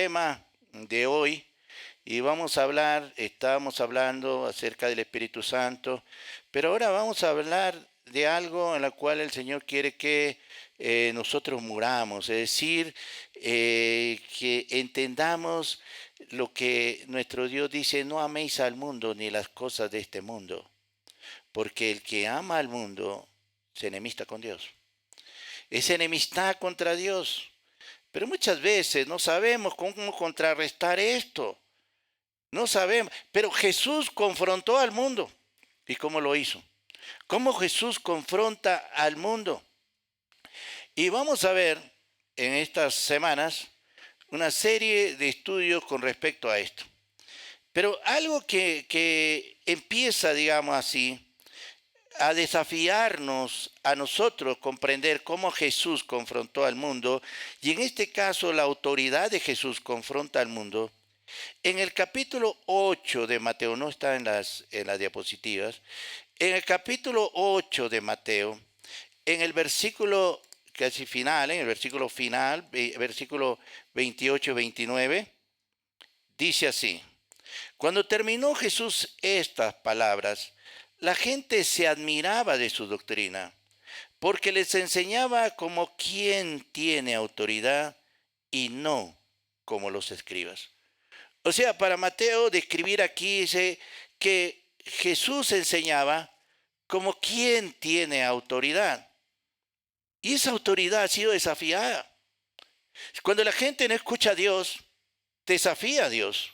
Tema de hoy y estábamos hablando acerca del Espíritu Santo, pero ahora vamos a hablar de algo en la cual el Señor quiere que nosotros muramos, es decir, que entendamos lo que nuestro Dios dice: no améis al mundo ni las cosas de este mundo, porque el que ama al mundo se enemista con Dios, es enemistad contra Dios. Pero muchas veces no sabemos cómo contrarrestar esto. No sabemos. Pero Jesús confrontó al mundo. ¿Y cómo lo hizo? ¿Cómo Jesús confronta al mundo? Y vamos a ver en estas semanas una serie de estudios con respecto a esto. Pero algo que empieza, digamos así, a desafiarnos a nosotros comprender cómo Jesús confrontó al mundo, y en este caso la autoridad de Jesús confronta al mundo. En el capítulo 8 de Mateo, no está en las diapositivas, en el capítulo 8 de Mateo, en el versículo casi final, en el versículo final, versículo 28-29, dice así: cuando terminó Jesús estas palabras, la gente se admiraba de su doctrina, porque les enseñaba como quien tiene autoridad y no como los escribas. O sea, para Mateo describir aquí dice que Jesús enseñaba como quien tiene autoridad. Y esa autoridad ha sido desafiada. Cuando la gente no escucha a Dios, desafía a Dios.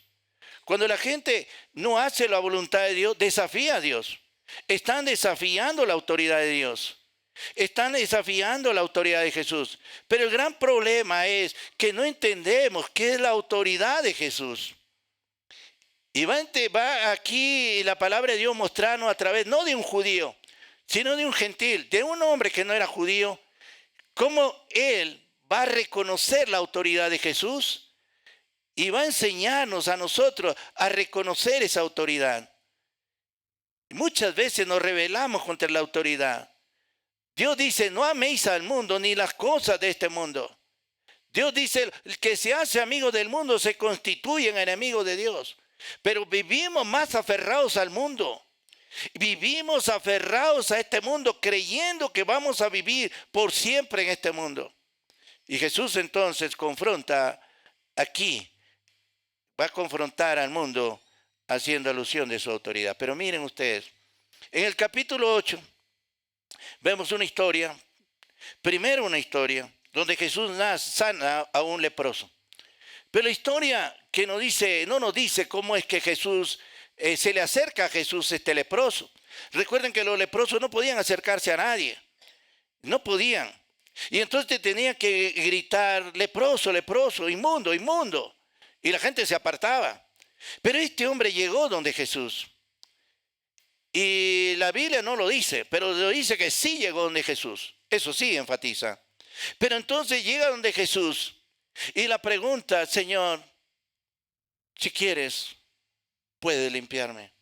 Cuando la gente no hace la voluntad de Dios, desafía a Dios. Están desafiando la autoridad de Dios. Están desafiando la autoridad de Jesús. Pero el gran problema es que no entendemos qué es la autoridad de Jesús. Y va aquí la palabra de Dios mostrarnos a través, no de un judío, sino de un gentil, de un hombre que no era judío, cómo él va a reconocer la autoridad de Jesús y va a enseñarnos a nosotros a reconocer esa autoridad. Muchas veces nos rebelamos contra la autoridad. Dios dice: no améis al mundo ni las cosas de este mundo. Dios dice: el que se hace amigo del mundo se constituye en enemigo de Dios. Pero vivimos más aferrados al mundo. Vivimos aferrados a este mundo creyendo que vamos a vivir por siempre en este mundo. Y Jesús entonces confronta aquí, va a confrontar al mundo haciendo alusión de su autoridad. Pero miren ustedes, en el capítulo 8 vemos una historia, primero una historia donde Jesús sana a un leproso. Pero la historia que no nos dice cómo es que Jesús se le acerca a Jesús este leproso. Recuerden que los leprosos no podían acercarse a nadie, no podían. Y entonces tenía que gritar: leproso, leproso, inmundo, inmundo. Y la gente se apartaba. Pero este hombre llegó donde Jesús. Y la Biblia no lo dice, pero lo dice que sí llegó donde Jesús. Eso sí enfatiza. Pero entonces llega donde Jesús y la pregunta: Señor, si quieres, puedes limpiarme.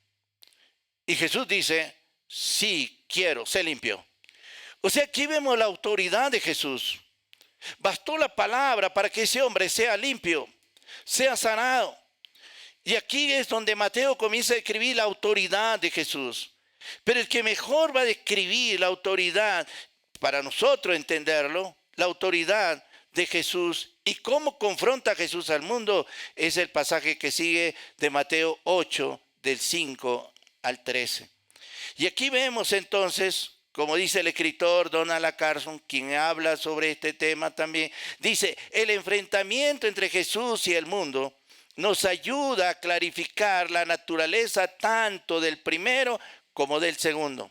Y Jesús dice: sí, quiero, sé limpio. O sea, aquí vemos la autoridad de Jesús. Bastó la palabra para que ese hombre sea limpio, sea sanado. Y aquí es donde Mateo comienza a describir la autoridad de Jesús. Pero el que mejor va a describir la autoridad, para nosotros entenderlo, la autoridad de Jesús y cómo confronta Jesús al mundo, es el pasaje que sigue de Mateo 8, del 5 al 13. Y aquí vemos entonces, como dice el escritor Donald A. Carson, quien habla sobre este tema también, dice: el enfrentamiento entre Jesús y el mundo nos ayuda a clarificar la naturaleza tanto del primero como del segundo.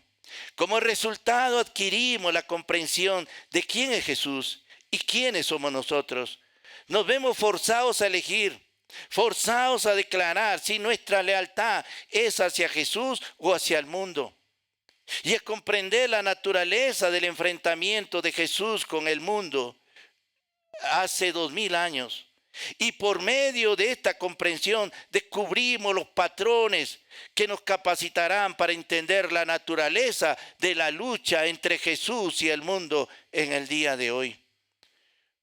Como resultado adquirimos la comprensión de quién es Jesús y quiénes somos nosotros. Nos vemos forzados a elegir, forzados a declarar si nuestra lealtad es hacia Jesús o hacia el mundo. Y a comprender la naturaleza del enfrentamiento de Jesús con el mundo hace 2000 años. Y por medio de esta comprensión descubrimos los patrones que nos capacitarán para entender la naturaleza de la lucha entre Jesús y el mundo en el día de hoy.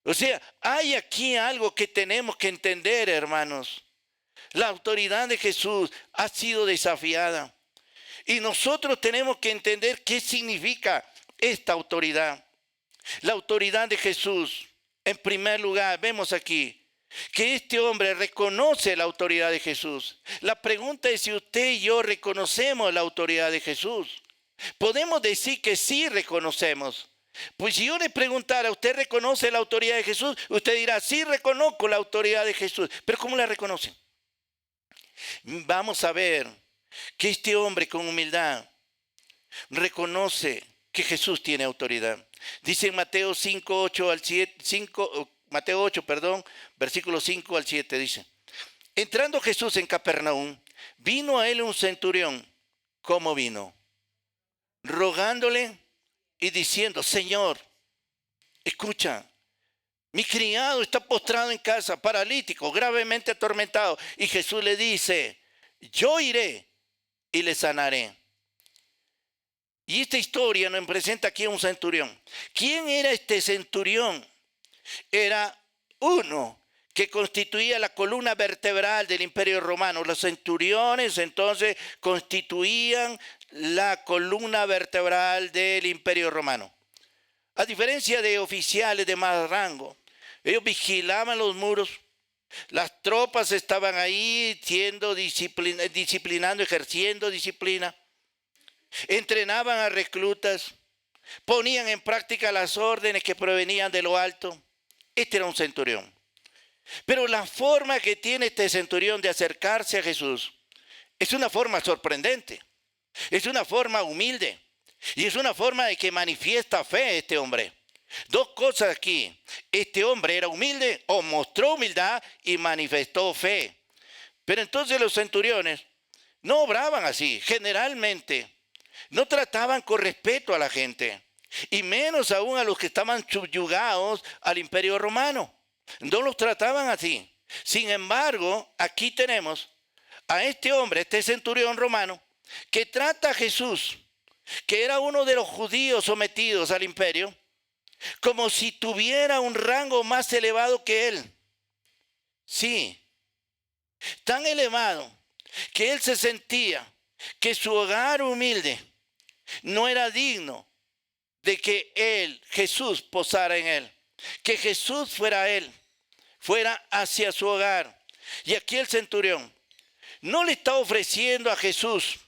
O sea, hay aquí algo que tenemos que entender, hermanos. La autoridad de Jesús ha sido desafiada. Y nosotros tenemos que entender qué significa esta autoridad. La autoridad de Jesús. En primer lugar, vemos aquí que este hombre reconoce la autoridad de Jesús. La pregunta es si usted y yo reconocemos la autoridad de Jesús. Podemos decir que sí reconocemos. Pues si yo le preguntara, ¿usted reconoce la autoridad de Jesús? Usted dirá, sí reconozco la autoridad de Jesús. Pero ¿cómo la reconoce? Vamos a ver que este hombre con humildad reconoce que Jesús tiene autoridad. Dice en Mateo 5, 8 al 7, Mateo 8, versículo 5 al 7, dice: entrando Jesús en Capernaum, vino a él un centurión. ¿Cómo vino? Rogándole y diciendo: Señor, escucha, mi criado está postrado en casa, paralítico, gravemente atormentado. Y Jesús le dice: yo iré y le sanaré. Y esta historia nos presenta aquí a un centurión. ¿Quién era este centurión? Era uno que constituía la columna vertebral del Imperio Romano. Los centuriones entonces constituían la columna vertebral del Imperio Romano. A diferencia de oficiales de más rango, ellos vigilaban los muros. Las tropas estaban ahí disciplinando, ejerciendo disciplina. Entrenaban a reclutas, ponían en práctica las órdenes que provenían de lo alto. Este era un centurión. Pero la forma que tiene este centurión de acercarse a Jesús es una forma sorprendente, es una forma humilde y es una forma de que manifiesta fe este hombre. Dos cosas aquí: este hombre era humilde o mostró humildad y manifestó fe. Pero entonces los centuriones no obraban así. Generalmente no trataban con respeto a la gente, y menos aún a los que estaban subyugados al Imperio Romano. No los trataban así. Sin embargo, aquí tenemos a este hombre, este centurión romano, que trata a Jesús, que era uno de los judíos sometidos al imperio, como si tuviera un rango más elevado que él. Sí, tan elevado que él se sentía que su hogar humilde no era digno de que él, Jesús, posara en él, que Jesús fuera a él, fuera hacia su hogar. Y aquí el centurión no le está ofreciendo a Jesús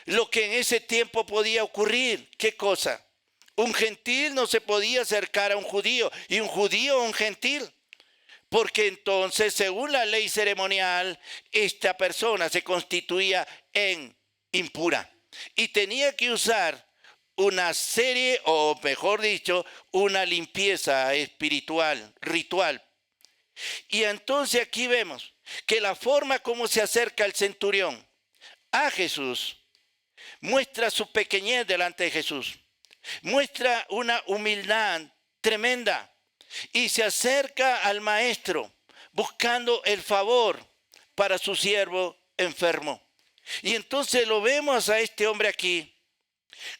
lo que en ese tiempo podía ocurrir. ¿Qué cosa? Un gentil no se podía acercar a un judío, y un judío a un gentil, porque entonces, según la ley ceremonial, esta persona se constituía en impura y tenía que usar una serie, o mejor dicho, una limpieza espiritual, ritual. Y entonces aquí vemos que la forma como se acerca el centurión a Jesús muestra su pequeñez delante de Jesús, muestra una humildad tremenda, y se acerca al maestro buscando el favor para su siervo enfermo. Y entonces lo vemos a este hombre aquí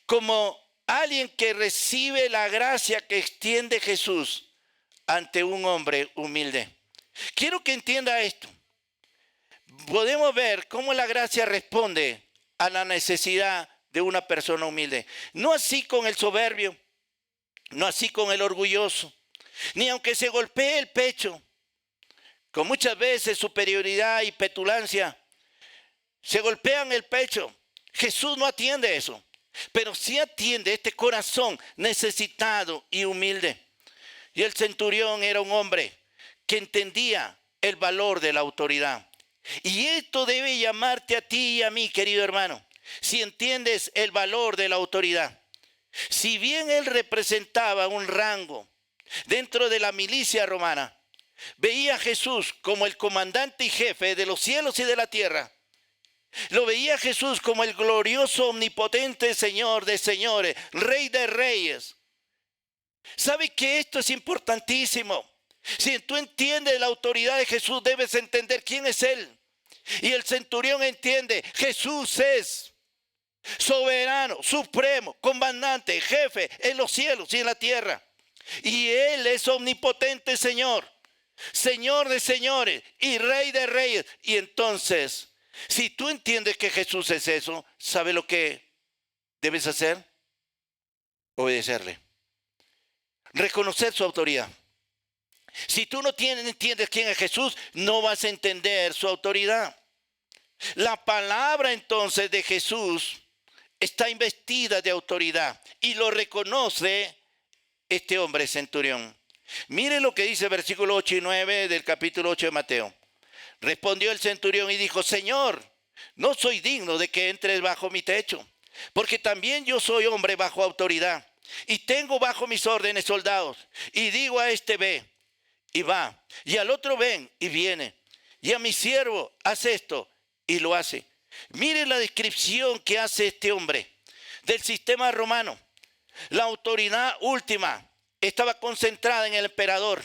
como alguien que recibe la gracia que extiende Jesús ante un hombre humilde. Quiero que entienda esto. Podemos ver cómo la gracia responde a la necesidad de una persona humilde. No así con el soberbio, no así con el orgulloso, ni aunque se golpee el pecho, con muchas veces superioridad y petulancia, se golpean el pecho. Jesús no atiende eso, pero sí atiende este corazón necesitado y humilde. Y el centurión era un hombre que entendía el valor de la autoridad. Y esto debe llamarte a ti y a mí, querido hermano, si entiendes el valor de la autoridad. Si bien él representaba un rango dentro de la milicia romana, veía a Jesús como el comandante y jefe de los cielos y de la tierra. Lo veía a Jesús como el glorioso, omnipotente Señor de señores, Rey de reyes. ¿Sabe que esto es importantísimo? Si tú entiendes la autoridad de Jesús, debes entender quién es Él. Y el centurión entiende: Jesús es soberano, supremo, comandante, jefe en los cielos y en la tierra. Y Él es omnipotente Señor, Señor de señores y Rey de reyes. Y entonces, si tú entiendes que Jesús es eso, ¿sabe lo que debes hacer? Obedecerle. Reconocer su autoridad. Si tú no entiendes quién es Jesús, no vas a entender su autoridad. La palabra entonces de Jesús está investida de autoridad y lo reconoce este hombre centurión. Mire lo que dice versículo 8 y 9 del capítulo 8 de Mateo. Respondió el centurión y dijo: Señor, no soy digno de que entres bajo mi techo, porque también yo soy hombre bajo autoridad y tengo bajo mis órdenes soldados. Y digo a este: ve, y va, y al otro: ven, y viene, y a mi siervo: haz esto, y lo hace. Mire la descripción que hace este hombre del sistema romano. La autoridad última estaba concentrada en el emperador,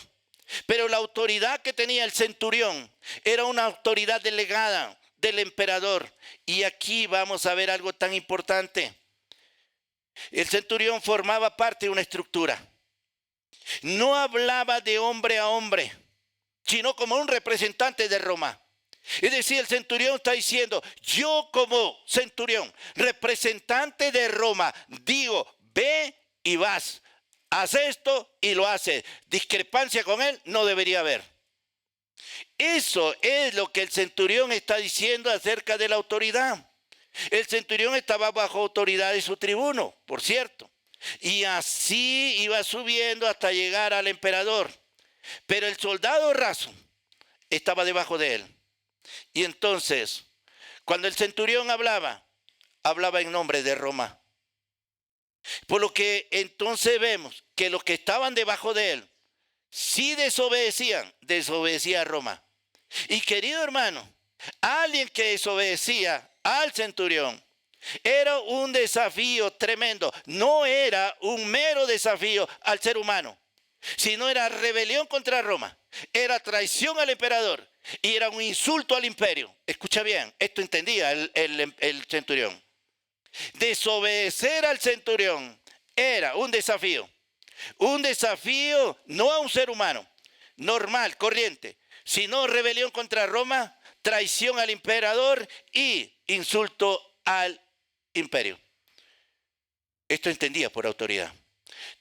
pero la autoridad que tenía el centurión era una autoridad delegada del emperador. Y aquí vamos a ver algo tan importante. El centurión formaba parte de una estructura. No hablaba de hombre a hombre, sino como un representante de Roma. Es decir, el centurión está diciendo: yo como centurión, representante de Roma, digo: ve y vas, haz esto y lo hace. Discrepancia con él no debería haber. Eso es lo que el centurión está diciendo acerca de la autoridad. El centurión estaba bajo autoridad de su tribuno, por cierto, y así iba subiendo hasta llegar al emperador. Pero el soldado raso estaba debajo de él. Y entonces, cuando el centurión hablaba en nombre de Roma. Por lo que entonces vemos que los que estaban debajo de él, si desobedecía a Roma. Y querido hermano, alguien que desobedecía al centurión era un desafío tremendo. No era un mero desafío al ser humano, sino era rebelión contra Roma, era traición al emperador y era un insulto al imperio. Escucha bien, esto entendía el centurión. Desobedecer al centurión era un desafío no a un ser humano normal, corriente, sino rebelión contra Roma, traición al emperador y insulto al imperio. Esto entendía por autoridad.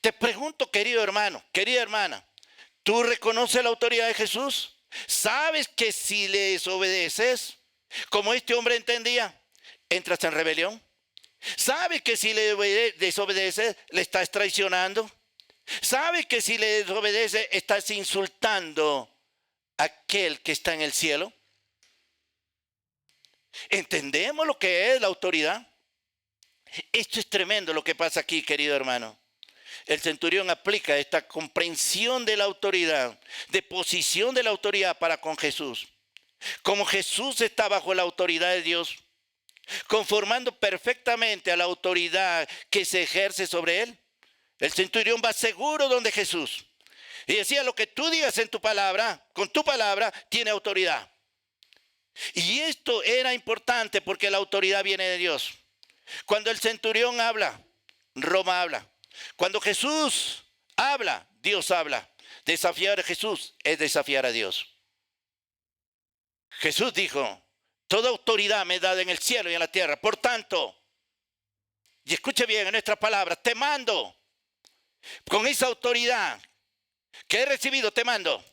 Te pregunto, querido hermano, querida hermana, ¿tú reconoces la autoridad de Jesús? ¿Sabes que si le desobedeces, como este hombre entendía, entras en rebelión? ¿Sabes que si le desobedeces, le estás traicionando? ¿Sabes que si le desobedeces, estás insultando a aquel que está en el cielo? ¿Entendemos lo que es la autoridad? Esto es tremendo lo que pasa aquí, querido hermano. El centurión aplica esta comprensión de la autoridad, de posición de la autoridad para con Jesús. Como Jesús está bajo la autoridad de Dios, conformando perfectamente a la autoridad que se ejerce sobre él, el centurión va seguro donde Jesús. Y decía: lo que tú digas en tu palabra, con tu palabra, tiene autoridad. Y esto era importante porque la autoridad viene de Dios. Cuando el centurión habla, Roma habla. Cuando Jesús habla, Dios habla. Desafiar a Jesús es desafiar a Dios. Jesús dijo: toda autoridad me es dada en el cielo y en la tierra. Por tanto, y escuche bien en nuestras palabras, te mando. Con esa autoridad que he recibido, te mando.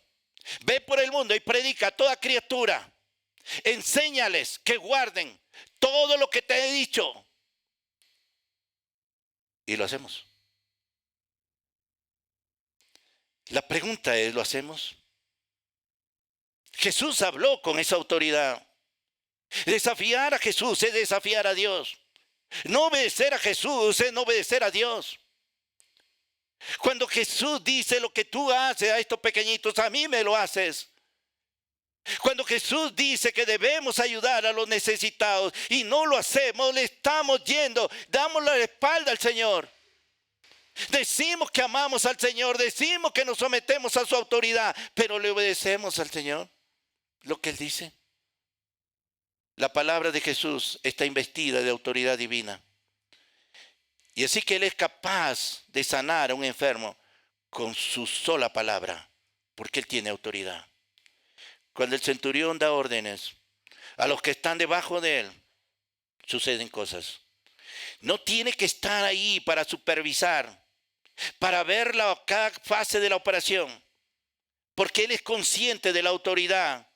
Ve por el mundo y predica a toda criatura. Enséñales que guarden todo lo que te he dicho. Y lo hacemos. La pregunta es: ¿lo hacemos? Jesús habló con esa autoridad. Desafiar a Jesús es desafiar a Dios. No obedecer a Jesús es no obedecer a Dios. Cuando Jesús dice: lo que tú haces a estos pequeñitos, a mí me lo haces. Cuando Jesús dice que debemos ayudar a los necesitados y no lo hacemos, le estamos yendo, damos la espalda al Señor. Decimos que amamos al Señor, decimos que nos sometemos a su autoridad, pero le obedecemos al Señor lo que Él dice. La palabra de Jesús está investida de autoridad divina. Y así que Él es capaz de sanar a un enfermo con su sola palabra, porque él tiene autoridad. Cuando el centurión da órdenes a los que están debajo de él, suceden cosas. No tiene que estar ahí para supervisar, para ver cada fase de la operación, porque él es consciente de la autoridad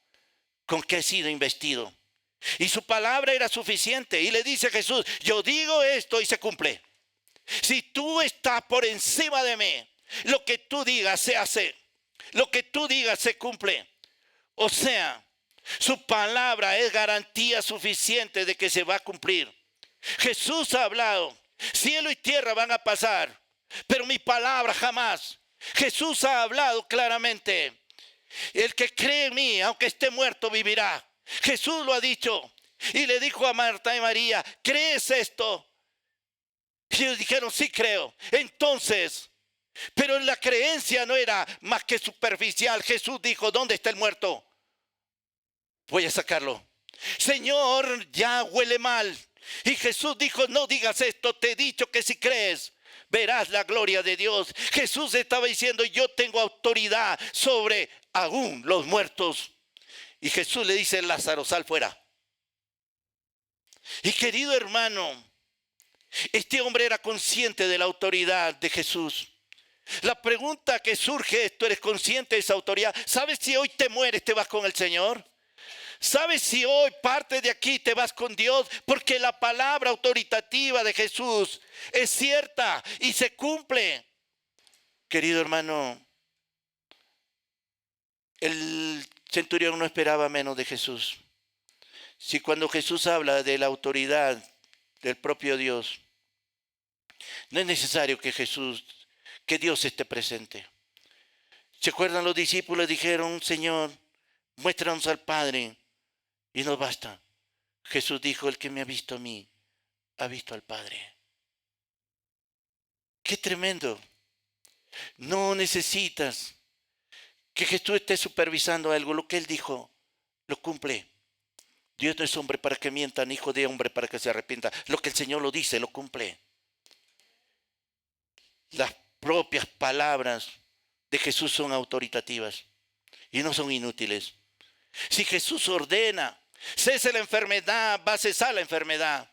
con que ha sido investido. Y su palabra era suficiente. Y le dice a Jesús, yo digo esto y se cumple. Si tú estás por encima de mí, lo que tú digas se hace. Lo que tú digas se cumple. O sea, su palabra es garantía suficiente de que se va a cumplir. Jesús ha hablado, cielo y tierra van a pasar, pero mi palabra jamás. Jesús ha hablado claramente. El que cree en mí, aunque esté muerto, vivirá. Jesús lo ha dicho. Y le dijo a Marta y María, ¿crees esto? Y ellos dijeron, sí creo. Entonces, pero la creencia no era más que superficial. Jesús dijo, ¿dónde está el muerto? Voy a sacarlo. Señor, ya huele mal. Y Jesús dijo, no digas esto, te he dicho que si crees, verás la gloria de Dios. Jesús estaba diciendo, yo tengo autoridad sobre aún los muertos. Y Jesús le dice, Lázaro, sal fuera. Y querido hermano, este hombre era consciente de la autoridad de Jesús. La pregunta que surge es, ¿tú eres consciente de esa autoridad? ¿Sabes si hoy te mueres, te vas con el Señor? ¿Sabes si hoy parte de aquí te vas con Dios? Porque la palabra autoritativa de Jesús es cierta y se cumple. Querido hermano, el centurión no esperaba menos de Jesús. Si cuando Jesús habla de la autoridad del propio Dios, no es necesario que Dios esté presente. ¿Se acuerdan? Los discípulos dijeron, Señor, muéstranos al Padre y nos basta. Jesús dijo, el que me ha visto a mí, ha visto al Padre. ¡Qué tremendo! No necesitas que Jesús esté supervisando algo. Lo que Él dijo, lo cumple. Dios no es hombre para que mienta, ni hijo de hombre para que se arrepienta. Lo que el Señor lo dice, lo cumple. Las propias palabras de Jesús son autoritativas y no son inútiles. Si Jesús ordena, cese la enfermedad, va a cesar la enfermedad.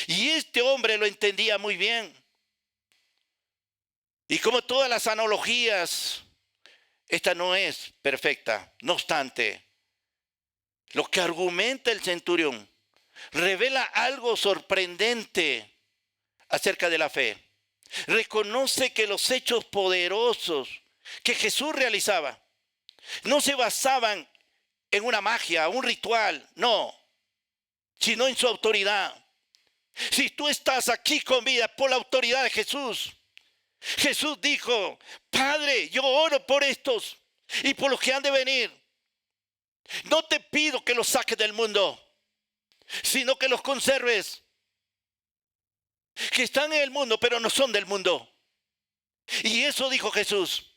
Y este hombre lo entendía muy bien. Y como todas las analogías, esta no es perfecta. No obstante, lo que argumenta el centurión revela algo sorprendente acerca de la fe. Reconoce que los hechos poderosos que Jesús realizaba no se basaban en una magia, un ritual, no, sino en su autoridad. Si tú estás aquí con vida por la autoridad de Jesús, Jesús dijo, Padre, yo oro por estos y por los que han de venir. No te pido que los saques del mundo, sino que los conserves. Que están en el mundo, pero no son del mundo. Y eso dijo Jesús.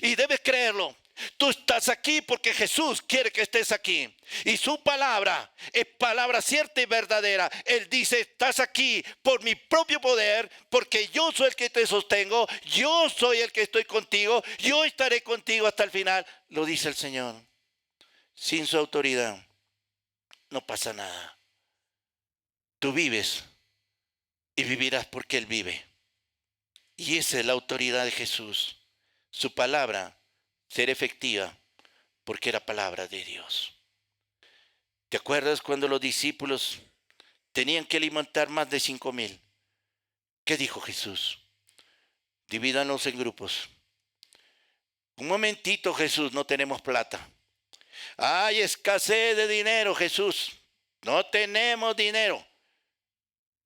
Y debes creerlo. Tú estás aquí porque Jesús quiere que estés aquí. Y su palabra es palabra cierta y verdadera. Él dice, estás aquí por mi propio poder, porque yo soy el que te sostengo, yo soy el que estoy contigo, yo estaré contigo hasta el final. Lo dice el Señor. Sin su autoridad no pasa nada. Tú vives y vivirás porque Él vive. Y esa es la autoridad de Jesús. Su palabra será efectiva porque era palabra de Dios. ¿Te acuerdas cuando los discípulos tenían que alimentar más de 5,000? ¿Qué dijo Jesús? Divídanos en grupos. Un momentito, Jesús, no tenemos plata. Hay escasez de dinero, Jesús. No tenemos dinero.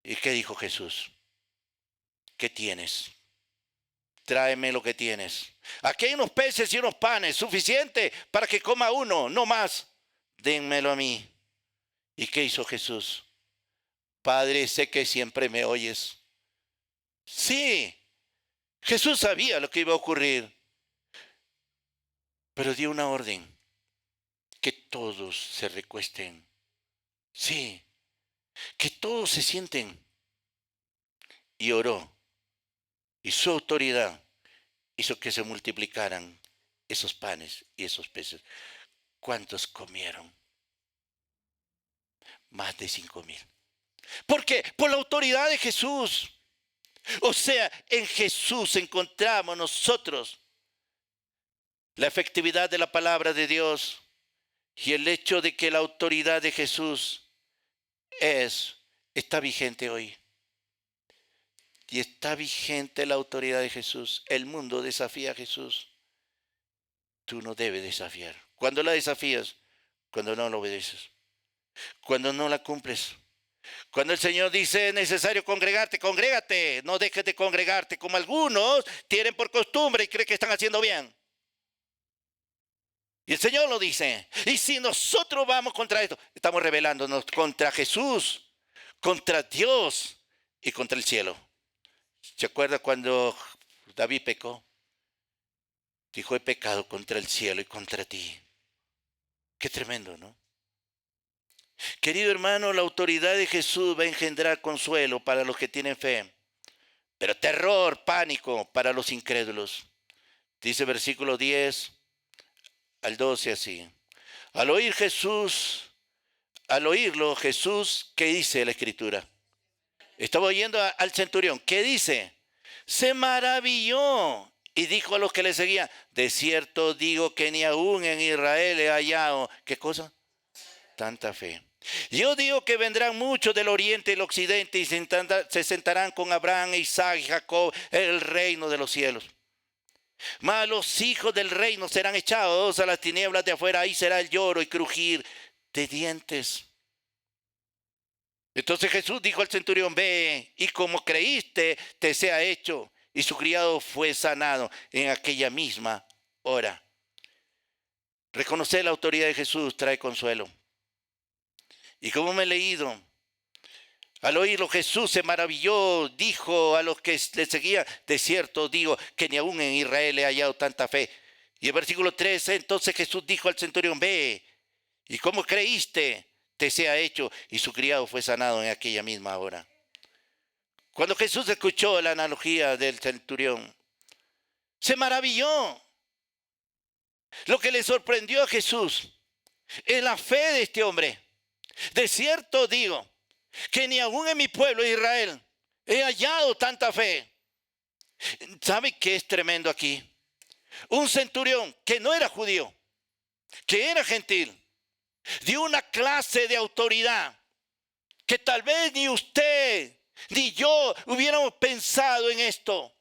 ¿Y qué dijo Jesús? ¿Qué tienes? Tráeme lo que tienes. Aquí hay unos peces y unos panes, suficiente para que coma uno, no más. Dénmelo a mí. ¿Y qué hizo Jesús? Padre, sé que siempre me oyes. Sí, Jesús sabía lo que iba a ocurrir, pero dio una orden, que todos se recuesten. Sí, que todos se sienten. Y oró. Y su autoridad hizo que se multiplicaran esos panes y esos peces. ¿Cuántos comieron? Más de 5,000. ¿Por qué? Por la autoridad de Jesús. O sea, en Jesús encontramos nosotros la efectividad de la palabra de Dios y el hecho de que la autoridad de Jesús está vigente hoy. Y está vigente la autoridad de Jesús. El mundo desafía a Jesús. Tú no debes desafiar. ¿Cuándo la desafías? Cuando no lo obedeces. Cuando no la cumples. Cuando el Señor dice es necesario congregarte, congrégate. No dejes de congregarte como algunos tienen por costumbre y creen que están haciendo bien. Y el Señor lo dice. Y si nosotros vamos contra esto, estamos rebelándonos contra Jesús, contra Dios y contra el cielo. ¿Se acuerda cuando David pecó? Dijo, he pecado contra el cielo y contra ti. Qué tremendo, ¿no? Querido hermano, la autoridad de Jesús va a engendrar consuelo para los que tienen fe, pero terror, pánico para los incrédulos. Dice versículo 10 al 12 así. Al oírlo Jesús, ¿qué dice la Escritura? Estaba oyendo al centurión. ¿Qué dice? Se maravilló y dijo a los que le seguían, de cierto digo que ni aún en Israel he hallado, ¿qué cosa? Tanta fe. Yo digo que vendrán muchos del oriente y el occidente y se sentarán con Abraham, Isaac y Jacob en el reino de los cielos. Mas los hijos del reino serán echados a las tinieblas de afuera, ahí será el lloro y crujir de dientes. Entonces Jesús dijo al centurión, ve, y como creíste, te sea hecho. Y su criado fue sanado en aquella misma hora. Reconocer la autoridad de Jesús trae consuelo. Y como me he leído, al oírlo Jesús se maravilló, dijo a los que le seguían, de cierto digo que ni aún en Israel he hallado tanta fe. Y el versículo 13, entonces Jesús dijo al centurión, ve, y como creíste, te sea hecho. Y su criado fue sanado en aquella misma hora. Cuando Jesús escuchó la analogía del centurión, se maravilló. Lo que le sorprendió a Jesús es la fe de este hombre. De cierto digo que ni aún en mi pueblo Israel he hallado tanta fe. ¿Sabe qué es tremendo aquí? Un centurión que no era judío, que era gentil, dio una clase de autoridad que tal vez ni usted ni yo hubiéramos pensado en esto.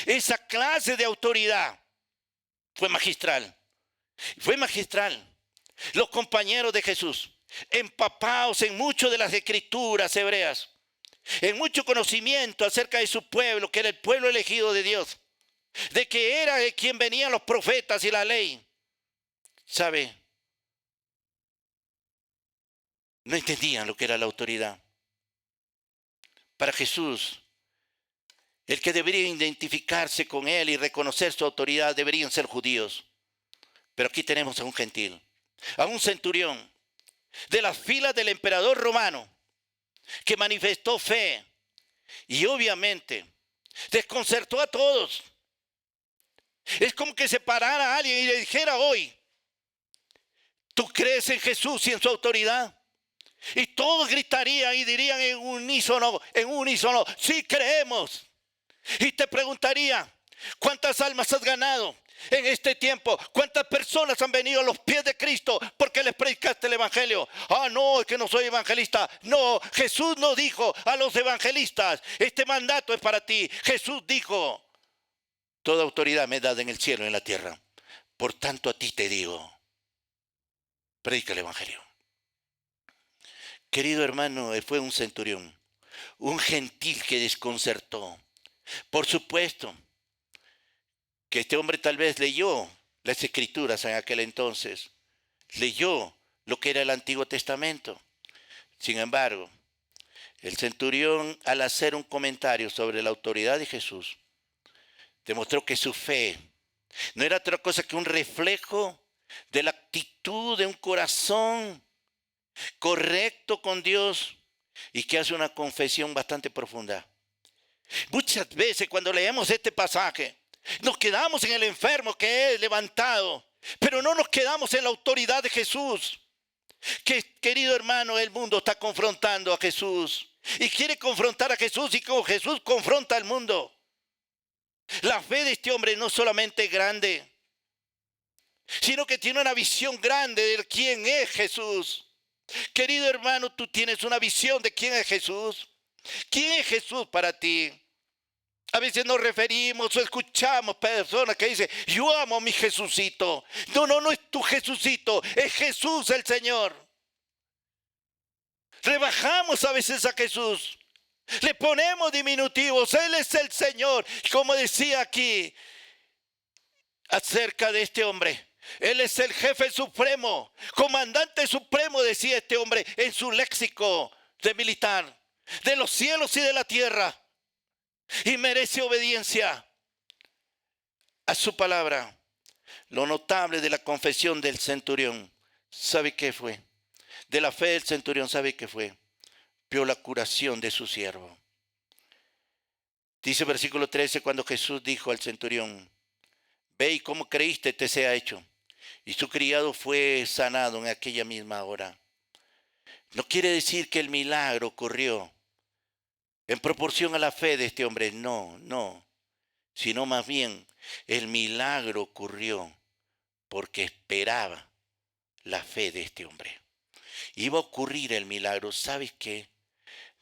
Esa clase de autoridad fue magistral. Fue magistral. Los compañeros de Jesús, empapados en mucho de las escrituras hebreas, en mucho conocimiento acerca de su pueblo, que era el pueblo elegido de Dios, de que era de quien venían los profetas y la ley. ¿Sabe? No entendían lo que era la autoridad. Para Jesús, el que debería identificarse con él y reconocer su autoridad deberían ser judíos. Pero aquí tenemos a un gentil, a un centurión de las filas del emperador romano que manifestó fe y obviamente desconcertó a todos. Es como que se parara a alguien y le dijera hoy, ¿tú crees en Jesús y en su autoridad? Y todos gritarían y dirían en unísono, sí creemos. Y te preguntaría, ¿cuántas almas has ganado en este tiempo? ¿Cuántas personas han venido a los pies de Cristo porque les predicaste el evangelio? Ah, no, es que no soy evangelista. No, Jesús no dijo a los evangelistas, este mandato es para ti. Jesús dijo, toda autoridad me es dada en el cielo y en la tierra. Por tanto a ti te digo, predica el evangelio. Querido hermano, fue un centurión, un gentil que desconcertó. Por supuesto que este hombre tal vez leyó las escrituras en aquel entonces, leyó lo que era el Antiguo Testamento. Sin embargo, el centurión, al hacer un comentario sobre la autoridad de Jesús, demostró que su fe no era otra cosa que un reflejo de la actitud de un corazón correcto con Dios y que hace una confesión bastante profunda. Muchas veces cuando leemos este pasaje, Nos quedamos en el enfermo que es levantado, pero no nos quedamos en la autoridad de Jesús. Que, querido hermano, el mundo está confrontando a Jesús y quiere confrontar a Jesús, y como Jesús confronta al mundo. La fe de este hombre no solamente es grande, sino que tiene una visión grande de quién es Jesús. Querido hermano, tú tienes una visión de quién es Jesús. ¿Quién es Jesús para ti? A veces nos referimos o escuchamos personas que dicen, yo amo a mi Jesucito. No es tu Jesucito, es Jesús el Señor. Rebajamos a veces a Jesús. Le ponemos diminutivos, Él es el Señor. Como decía aquí acerca de este hombre, Él es el jefe supremo, comandante supremo, decía este hombre en su léxico de militar, de los cielos y de la tierra. Y merece obediencia a su palabra. Lo notable de la confesión del centurión, ¿sabe qué fue? De la fe del centurión, ¿sabe qué fue? Vio la curación de su siervo. Dice versículo 13, cuando Jesús dijo al centurión, ve y como creíste te sea hecho. Y su criado fue sanado en aquella misma hora. No quiere decir que el milagro ocurrió en proporción a la fe de este hombre, no. Sino más bien el milagro ocurrió porque esperaba la fe de este hombre. Iba a ocurrir el milagro. ¿Sabes qué?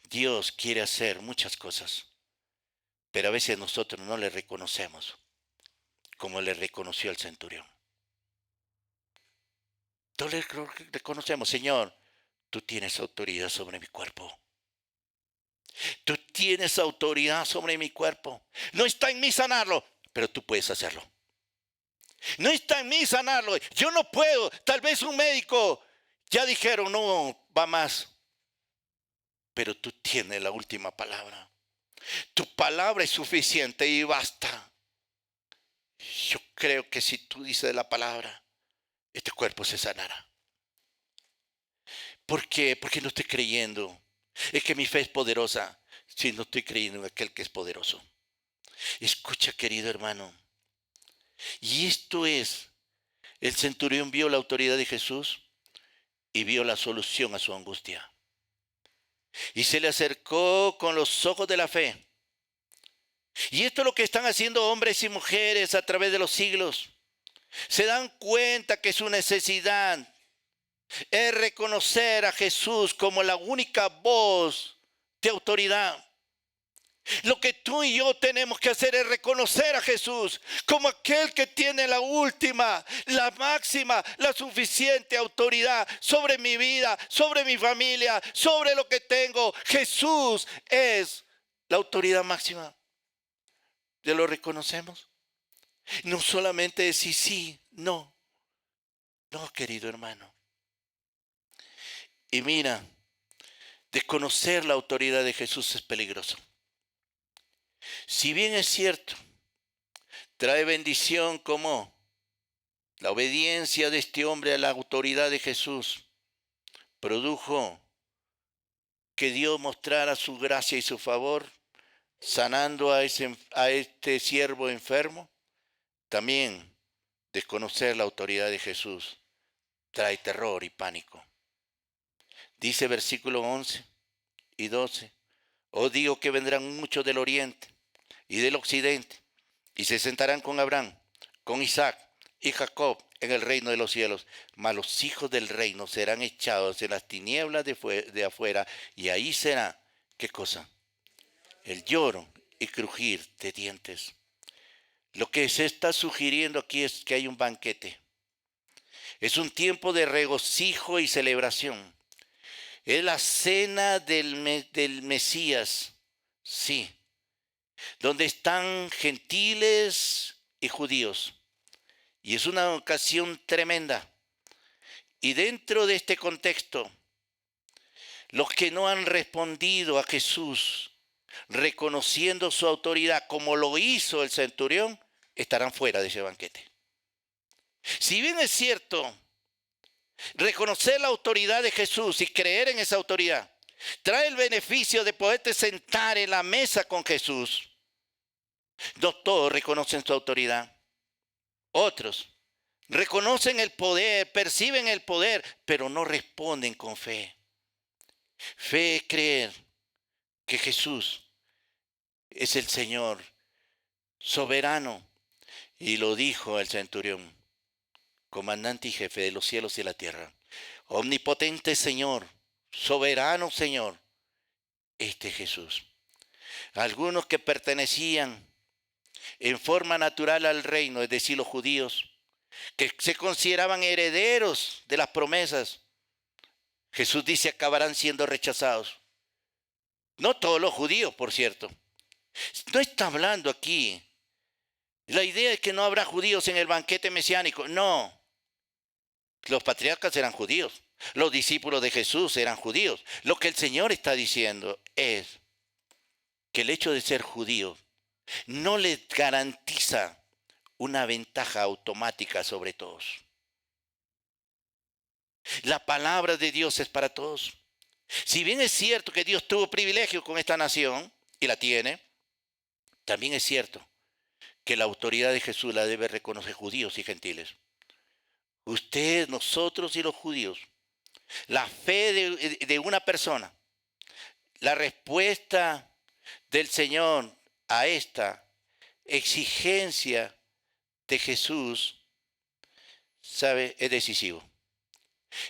Dios quiere hacer muchas cosas, pero a veces nosotros no le reconocemos como le reconoció el centurión. No le reconocemos, Señor, tú tienes autoridad sobre mi cuerpo. Tú tienes autoridad sobre mi cuerpo. No está en mí sanarlo, pero tú puedes hacerlo. No está en mí sanarlo. Yo no puedo. Tal vez un médico ya dijeron, no va más. Pero tú tienes la última palabra. Tu palabra es suficiente y basta. Yo creo que si tú dices la palabra, este cuerpo se sanará. ¿Por qué? Porque no estoy creyendo. Es que mi fe es poderosa. Si no estoy creyendo en aquel que es poderoso. Escucha, querido hermano. Y esto es, el centurión vio la autoridad de Jesús y vio la solución a su angustia. Y se le acercó con los ojos de la fe. Y esto es lo que están haciendo hombres y mujeres a través de los siglos. Se dan cuenta que su necesidad es reconocer a Jesús como la única voz de autoridad. Lo que tú y yo tenemos que hacer es reconocer a Jesús como aquel que tiene la última, la máxima, la suficiente autoridad sobre mi vida, sobre mi familia, sobre lo que tengo. Jesús es la autoridad máxima. ¿Ya lo reconocemos? No solamente decir sí, no, querido hermano. Y mira, desconocer la autoridad de Jesús es peligroso. Si bien es cierto, trae bendición como la obediencia de este hombre a la autoridad de Jesús produjo que Dios mostrara su gracia y su favor, sanando a este siervo enfermo. También desconocer la autoridad de Jesús trae terror y pánico. Dice versículo 11 y 12. Os digo que vendrán muchos del oriente y del occidente, y se sentarán con Abraham, con Isaac y Jacob en el reino de los cielos. Mas los hijos del reino serán echados en las tinieblas de afuera, y ahí será, ¿qué cosa? El lloro y crujir de dientes. Lo que se está sugiriendo aquí es que hay un banquete. Es un tiempo de regocijo y celebración. Es la cena del Mesías, sí, donde están gentiles y judíos. Y es una ocasión tremenda. Y dentro de este contexto, los que no han respondido a Jesús, reconociendo su autoridad como lo hizo el centurión, estarán fuera de ese banquete. Si bien es cierto, reconocer la autoridad de Jesús y creer en esa autoridad trae el beneficio de poderte sentar en la mesa con Jesús. No todos reconocen su autoridad. Otros reconocen el poder, perciben el poder, pero no responden con fe. Fe es creer que Jesús es el Señor soberano. Y lo dijo el centurión, comandante y jefe de los cielos y la tierra. Omnipotente Señor, soberano Señor, este Jesús. Algunos que pertenecían en forma natural al reino, es decir, los judíos, que se consideraban herederos de las promesas, Jesús dice acabarán siendo rechazados. No todos los judíos, por cierto. No está hablando aquí. La idea es que no habrá judíos en el banquete mesiánico. No. Los patriarcas eran judíos. Los discípulos de Jesús eran judíos. Lo que el Señor está diciendo es que el hecho de ser judío no les garantiza una ventaja automática sobre todos. La palabra de Dios es para todos. Si bien es cierto que Dios tuvo privilegio con esta nación, y la tiene, también es cierto que la autoridad de Jesús la debe reconocer judíos y gentiles. Usted, nosotros y los judíos. La fe de una persona, la respuesta del Señor a esta exigencia de Jesús, ¿sabe? Es decisivo.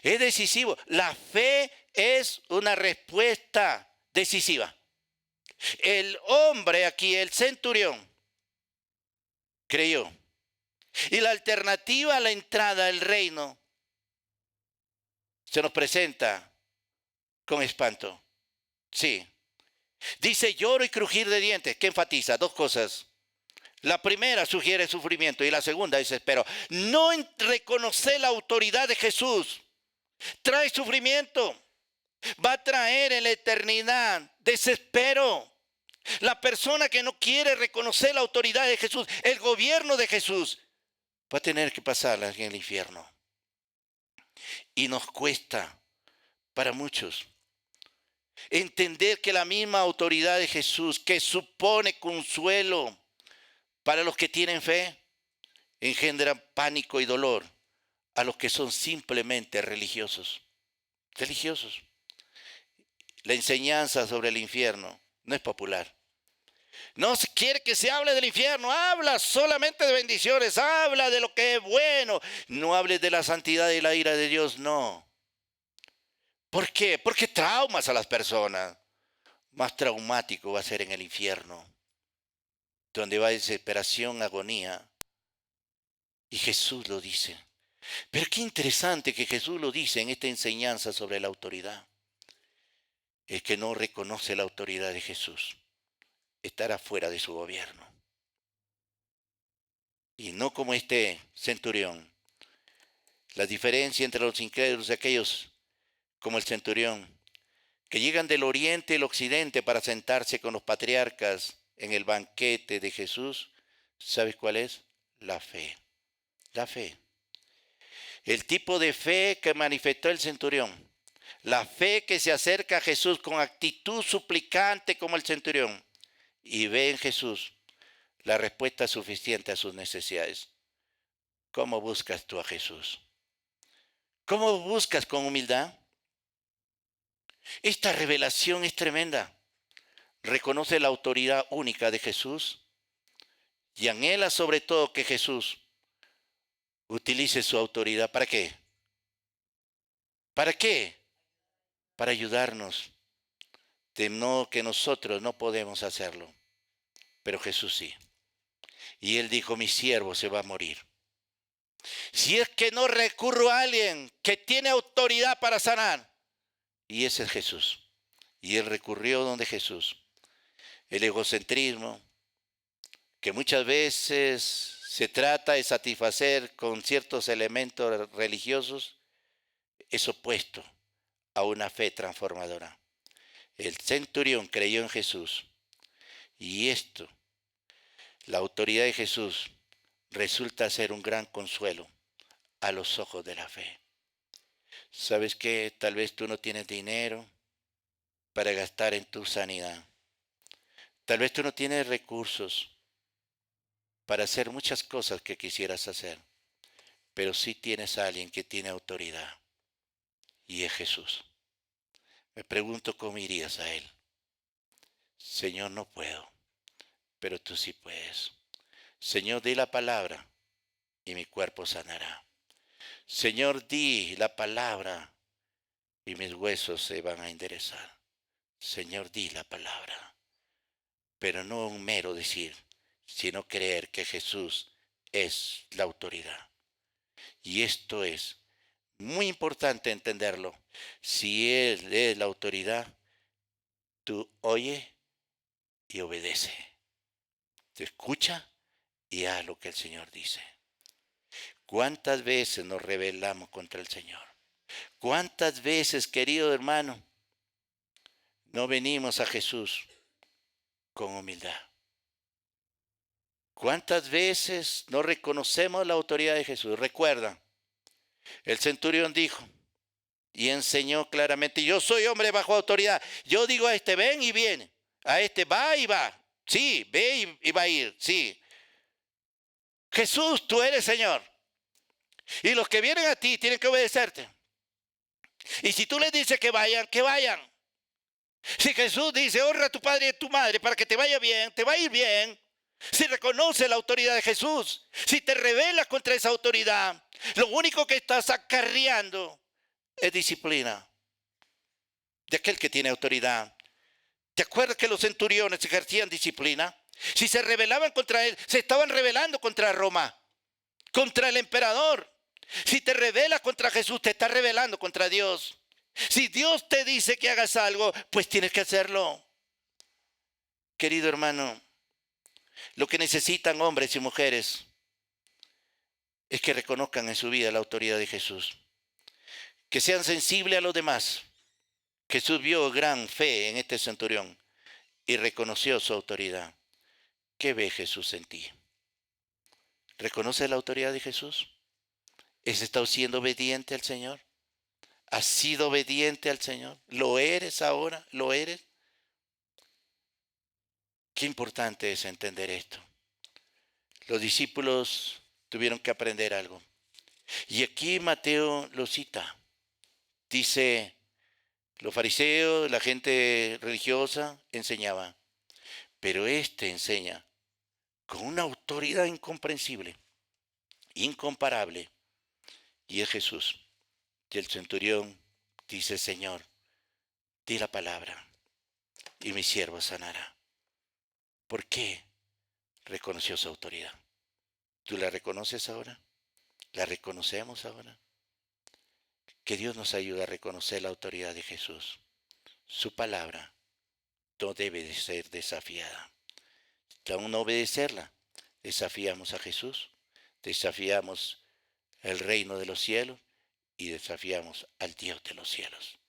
Es decisivo. La fe es una respuesta decisiva. El hombre aquí, el centurión, creyó. Y la alternativa a la entrada al reino se nos presenta con espanto. Sí. Dice lloro y crujir de dientes. ¿Qué enfatiza? Dos cosas. La primera sugiere sufrimiento y la segunda desespero. No reconocer la autoridad de Jesús trae sufrimiento. Va a traer en la eternidad desespero. La persona que no quiere reconocer la autoridad de Jesús, el gobierno de Jesús, va a tener que pasarla en el infierno. Y nos cuesta, para muchos, entender que la misma autoridad de Jesús, que supone consuelo para los que tienen fe, engendra pánico y dolor a los que son simplemente religiosos. Religiosos. La enseñanza sobre el infierno no es popular. No se quiere que se hable del infierno, habla solamente de bendiciones, habla de lo que es bueno. No hables de la santidad y la ira de Dios, no. ¿Por qué? Porque traumas a las personas. Más traumático va a ser en el infierno, donde va desesperación, agonía. Y Jesús lo dice. Pero qué interesante que Jesús lo dice en esta enseñanza sobre la autoridad. El que no reconoce la autoridad de Jesús estará fuera de su gobierno. Y no como este centurión. La diferencia entre los incrédulos y aquellos como el centurión, que llegan del oriente y el occidente para sentarse con los patriarcas en el banquete de Jesús, ¿sabes cuál es? La fe. La fe. El tipo de fe que manifestó el centurión. La fe que se acerca a Jesús con actitud suplicante como el centurión y ve en Jesús la respuesta suficiente a sus necesidades. ¿Cómo buscas tú a Jesús? ¿Cómo buscas con humildad? Esta revelación es tremenda. Reconoce la autoridad única de Jesús y anhela sobre todo que Jesús utilice su autoridad. ¿Para qué? ¿Para qué? Para ayudarnos. De no que nosotros no podemos hacerlo, pero Jesús sí. Y él dijo, mi siervo se va a morir. Si es que no recurro a alguien que tiene autoridad para sanar, y ese es Jesús. Y él recurrió donde Jesús. El egocentrismo, que muchas veces se trata de satisfacer con ciertos elementos religiosos, es opuesto a una fe transformadora. El centurión creyó en Jesús y esto, la autoridad de Jesús, resulta ser un gran consuelo a los ojos de la fe. ¿Sabes qué? Tal vez tú no tienes dinero para gastar en tu sanidad. Tal vez tú no tienes recursos para hacer muchas cosas que quisieras hacer, pero sí tienes a alguien que tiene autoridad y es Jesús. Me pregunto cómo irías a Él. Señor, no puedo, pero tú sí puedes. Señor, di la palabra y mi cuerpo sanará. Señor, di la palabra y mis huesos se van a enderezar. Señor, di la palabra, pero no un mero decir, sino creer que Jesús es la autoridad. Y esto es muy importante entenderlo. Si Él es la autoridad, tú oye y obedece. Te escucha y haz lo que el Señor dice. ¿Cuántas veces nos rebelamos contra el Señor? ¿Cuántas veces, querido hermano, no venimos a Jesús con humildad? ¿Cuántas veces no reconocemos la autoridad de Jesús? Recuerda, el centurión dijo y enseñó claramente, yo soy hombre bajo autoridad. Yo digo a este, ven y viene. A este, va y va. Sí, ve y va a ir. Sí. Jesús, tú eres Señor. Y los que vienen a ti tienen que obedecerte. Y si tú les dices que vayan, que vayan. Si Jesús dice, honra a tu padre y a tu madre para que te vaya bien, te va a ir bien. Si reconoce la autoridad de Jesús, si te rebelas contra esa autoridad, lo único que estás acarreando es disciplina de aquel que tiene autoridad. ¿Te acuerdas que los centuriones ejercían disciplina? Si se rebelaban contra él, se estaban rebelando contra Roma, contra el emperador. Si te rebelas contra Jesús, te estás rebelando contra Dios. Si Dios te dice que hagas algo, pues tienes que hacerlo. Querido hermano, lo que necesitan hombres y mujeres es que reconozcan en su vida la autoridad de Jesús. Que sean sensibles a los demás. Jesús vio gran fe en este centurión y reconoció su autoridad. ¿Qué ve Jesús en ti? ¿Reconoce la autoridad de Jesús? ¿Has estado siendo obediente al Señor? ¿Has sido obediente al Señor? ¿Lo eres ahora? ¿Lo eres? Qué importante es entender esto. Los discípulos tuvieron que aprender algo. Y aquí Mateo lo cita. Dice, los fariseos, la gente religiosa enseñaba, pero este enseña con una autoridad incomprensible, incomparable, y es Jesús. Y el centurión dice, Señor, di la palabra y mi siervo sanará. ¿Por qué? Reconoció su autoridad. ¿Tú la reconoces ahora? ¿La reconocemos ahora? Que Dios nos ayude a reconocer la autoridad de Jesús. Su palabra no debe de ser desafiada. Aún no obedecerla, desafiamos a Jesús, desafiamos el reino de los cielos y desafiamos al Dios de los cielos.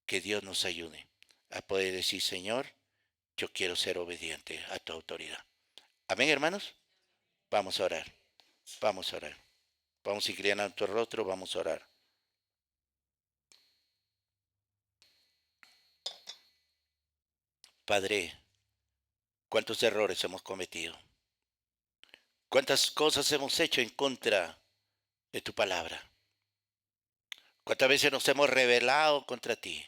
Que Dios nos ayude a poder decir, Señor, yo quiero ser obediente a tu autoridad. Amén, hermanos. Vamos a orar. Vamos a orar. Vamos a inclinar nuestro rostro, vamos a orar. Padre, cuántos errores hemos cometido. Cuántas cosas hemos hecho en contra de tu palabra. Cuántas veces nos hemos rebelado contra ti.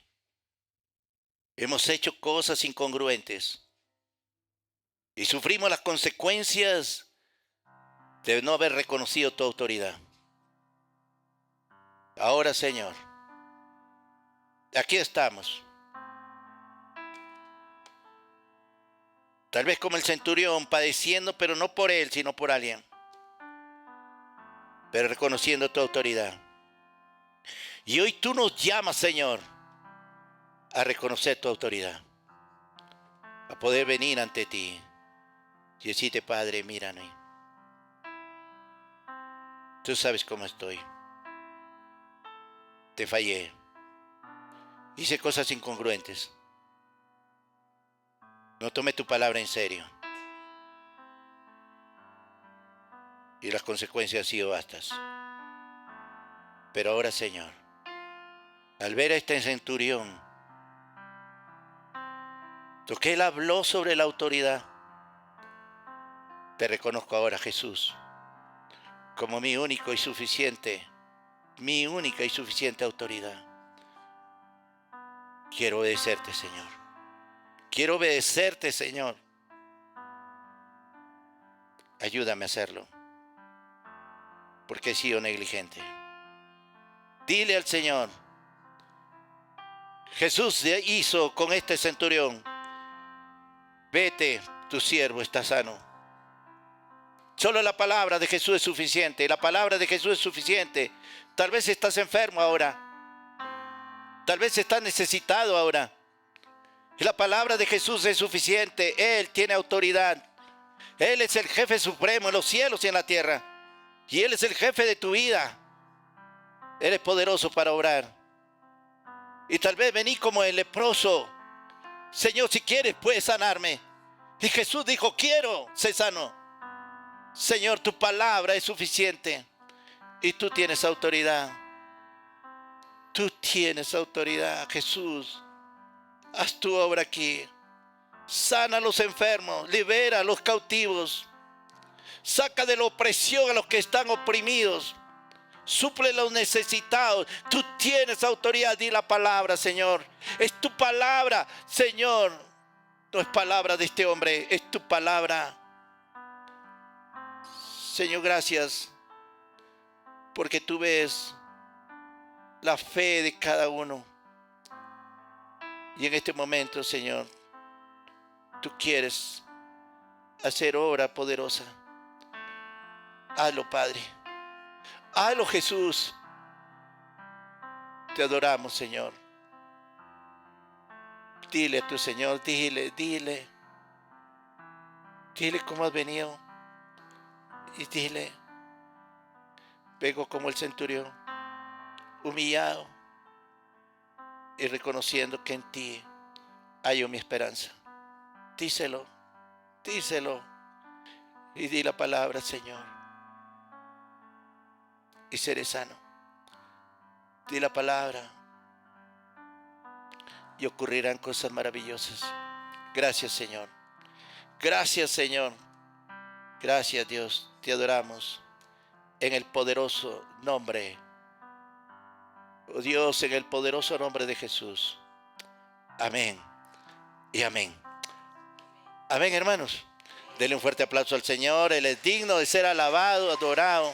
Hemos hecho cosas incongruentes y sufrimos las consecuencias de no haber reconocido tu autoridad. Ahora, Señor, aquí estamos. Tal vez como el centurión, padeciendo, pero no por él, sino por alguien. Pero reconociendo tu autoridad. Y hoy tú nos llamas, Señor, a reconocer tu autoridad. A poder venir ante ti y decirte, Padre, mírame. Tú sabes cómo estoy. Te fallé. Hice cosas incongruentes. No tomé tu palabra en serio. Y las consecuencias han sido vastas. Pero ahora, Señor, al ver a este centurión, lo que él habló sobre la autoridad, Te reconozco ahora, Jesús, como mi única y suficiente autoridad. Quiero obedecerte, Señor. Quiero obedecerte, Señor. Ayúdame a hacerlo, porque he sido negligente. Dile al Señor. Jesús hizo con este centurión: vete, tu siervo está sano. Solo la palabra de Jesús es suficiente. La palabra de Jesús es suficiente. Tal vez estás enfermo ahora. Tal vez estás necesitado ahora. Y la palabra de Jesús es suficiente. Él tiene autoridad. Él es el jefe supremo en los cielos y en la tierra. Y Él es el jefe de tu vida. Él es poderoso para obrar. Y tal vez vení como el leproso. Señor, si quieres, puedes sanarme. Y Jesús dijo: quiero ser sano. Señor, tu palabra es suficiente. Y tú tienes autoridad. Tú tienes autoridad, Jesús. Haz tu obra aquí. Sana a los enfermos, libera a los cautivos. Saca de la opresión a los que están oprimidos. Suple a los necesitados. Tú tienes autoridad. Di la palabra, Señor. Es tu palabra, Señor. No es palabra de este hombre, es tu palabra. Señor, gracias, porque tú ves la fe de cada uno. Y en este momento, Señor, tú quieres hacer obra poderosa. Hazlo, Padre. Hazlo, Jesús. Te adoramos, Señor. Dile a tu Señor, dile cómo has venido. Y dile: vengo como el centurión, humillado y reconociendo que en ti hallo mi esperanza. Díselo y di la palabra, Señor, y seré sano. Di la palabra y ocurrirán cosas maravillosas. Gracias, Señor. Gracias, Señor. Gracias, Dios. Te adoramos en el poderoso nombre, oh Dios, en el poderoso nombre de Jesús. Amén y amén. Amén, hermanos. Denle un fuerte aplauso al Señor. Él es digno de ser alabado, adorado.